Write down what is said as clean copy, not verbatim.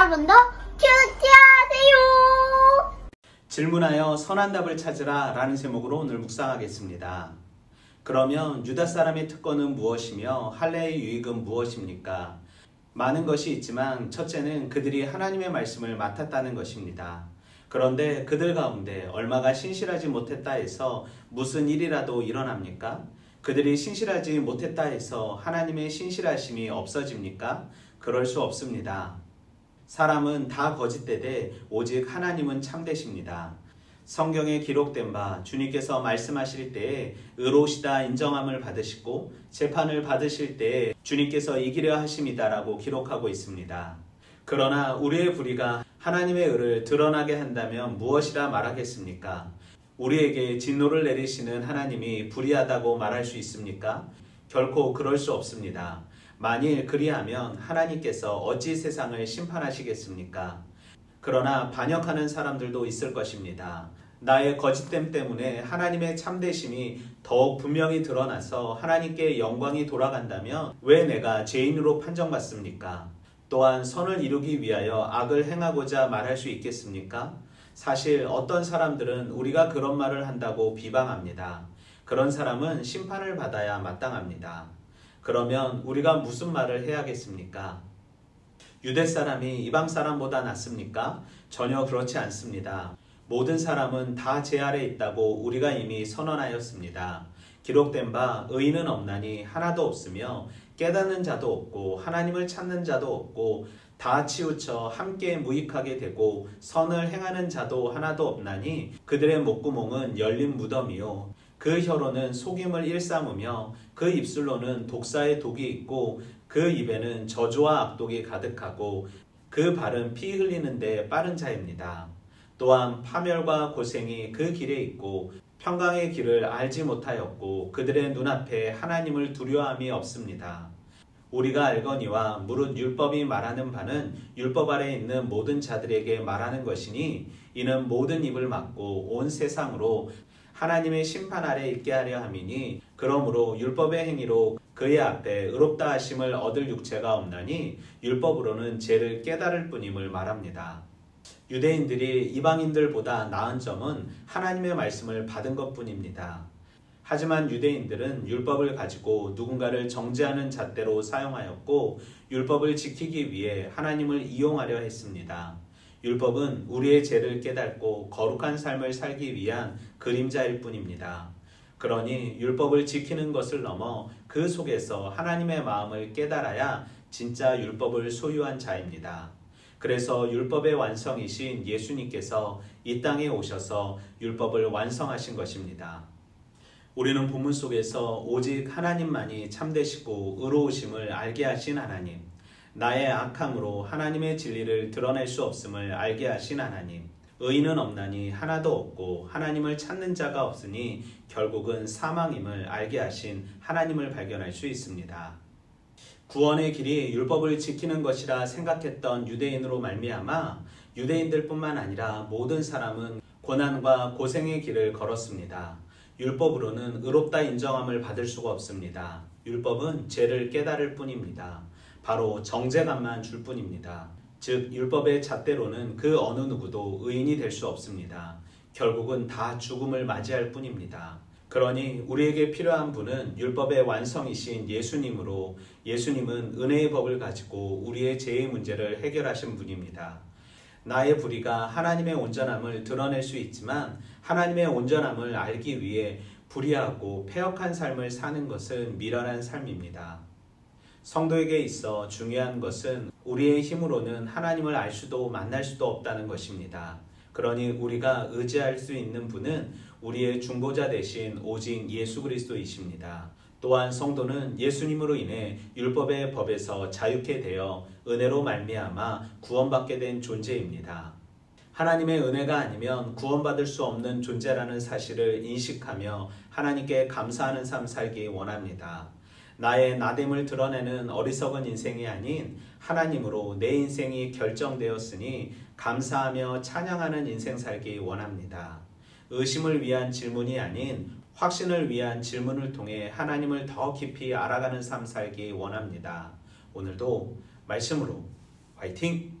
여러분도 큐티하세요. 질문하여 선한 답을 찾으라 라는 제목으로 오늘 묵상하겠습니다. 그러면 유다 사람의 특권은 무엇이며 할례의 유익은 무엇입니까? 많은 것이 있지만 첫째는 그들이 하나님의 말씀을 맡았다는 것입니다. 그런데 그들 가운데 얼마가 신실하지 못했다 해서 무슨 일이라도 일어납니까? 그들이 신실하지 못했다 해서 하나님의 신실하심이 없어집니까? 그럴 수 없습니다. 사람은 다 거짓되되 오직 하나님은 참되십니다. 성경에 기록된 바 주님께서 말씀하실 때에 의로우시다 인정함을 받으시고 재판을 받으실 때에 주님께서 이기려 하심이다라고 기록하고 있습니다. 그러나 우리의 불의가 하나님의 의를 드러나게 한다면 무엇이라 말하겠습니까? 우리에게 진노를 내리시는 하나님이 불의하다고 말할 수 있습니까? 결코 그럴 수 없습니다. 만일 그리하면 하나님께서 어찌 세상을 심판하시겠습니까? 그러나 반역하는 사람들도 있을 것입니다. 나의 거짓됨 때문에 하나님의 참되심이 더욱 분명히 드러나서 하나님께 영광이 돌아간다면 왜 내가 죄인으로 판정받습니까? 또한 선을 이루기 위하여 악을 행하고자 말할 수 있겠습니까? 사실 어떤 사람들은 우리가 그런 말을 한다고 비방합니다. 그런 사람은 심판을 받아야 마땅합니다. 그러면 우리가 무슨 말을 해야겠습니까? 유대 사람이 이방 사람보다 낫습니까? 전혀 그렇지 않습니다. 모든 사람은 다 제 아래 있다고 우리가 이미 선언하였습니다. 기록된 바 의인은 없나니 하나도 없으며 깨닫는 자도 없고 하나님을 찾는 자도 없고 다 치우쳐 함께 무익하게 되고 선을 행하는 자도 하나도 없나니 그들의 목구멍은 열린 무덤이요 그 혀로는 속임을 일삼으며 그 입술로는 독사의 독이 있고 그 입에는 저주와 악독이 가득하고 그 발은 피 흘리는데 빠른 자입니다. 또한 파멸과 고생이 그 길에 있고 평강의 길을 알지 못하였고 그들의 눈앞에 하나님을 두려워함이 없습니다. 우리가 알거니와 무릇 율법이 말하는 바는 율법 아래 있는 모든 자들에게 말하는 것이니 이는 모든 입을 막고 온 세상으로 하나님의 심판 아래 있게 하려 함이니 그러므로 율법의 행위로 그의 앞에 의롭다 하심을 얻을 육체가 없나니 율법으로는 죄를 깨달을 뿐임을 말합니다. 유대인들이 이방인들보다 나은 점은 하나님의 말씀을 받은 것뿐입니다. 하지만 유대인들은 율법을 가지고 누군가를 정죄하는 잣대로 사용하였고 율법을 지키기 위해 하나님을 이용하려 했습니다. 율법은 우리의 죄를 깨닫고 거룩한 삶을 살기 위한 그림자일 뿐입니다. 그러니 율법을 지키는 것을 넘어 그 속에서 하나님의 마음을 깨달아야 진짜 율법을 소유한 자입니다. 그래서 율법의 완성이신 예수님께서 이 땅에 오셔서 율법을 완성하신 것입니다. 우리는 본문 속에서 오직 하나님만이 참되시고 의로우심을 알게 하신 하나님, 나의 악함으로 하나님의 진리를 드러낼 수 없음을 알게 하신 하나님, 의인은 없나니 하나도 없고 하나님을 찾는 자가 없으니 결국은 사망임을 알게 하신 하나님을 발견할 수 있습니다. 구원의 길이 율법을 지키는 것이라 생각했던 유대인으로 말미암아 유대인들뿐만 아니라 모든 사람은 고난과 고생의 길을 걸었습니다. 율법으로는 의롭다 인정함을 받을 수가 없습니다. 율법은 죄를 깨달을 뿐입니다. 바로 정죄감만 줄 뿐입니다. 즉 율법의 잣대로는 그 어느 누구도 의인이 될 수 없습니다. 결국은 다 죽음을 맞이할 뿐입니다. 그러니 우리에게 필요한 분은 율법의 완성이신 예수님으로 예수님은 은혜의 법을 가지고 우리의 죄의 문제를 해결하신 분입니다. 나의 불의가 하나님의 온전함을 드러낼 수 있지만 하나님의 온전함을 알기 위해 불의하고 패역한 삶을 사는 것은 미련한 삶입니다. 성도에게 있어 중요한 것은 우리의 힘으로는 하나님을 알 수도 만날 수도 없다는 것입니다. 그러니 우리가 의지할 수 있는 분은 우리의 중보자 되신 오직 예수 그리스도이십니다. 또한 성도는 예수님으로 인해 율법의 법에서 자유케 되어 은혜로 말미암아 구원받게 된 존재입니다. 하나님의 은혜가 아니면 구원받을 수 없는 존재라는 사실을 인식하며 하나님께 감사하는 삶 살기 원합니다. 나의 나됨을 드러내는 어리석은 인생이 아닌 하나님으로 내 인생이 결정되었으니 감사하며 찬양하는 인생 살기 원합니다. 의심을 위한 질문이 아닌 확신을 위한 질문을 통해 하나님을 더 깊이 알아가는 삶 살기 원합니다. 오늘도 말씀으로 화이팅!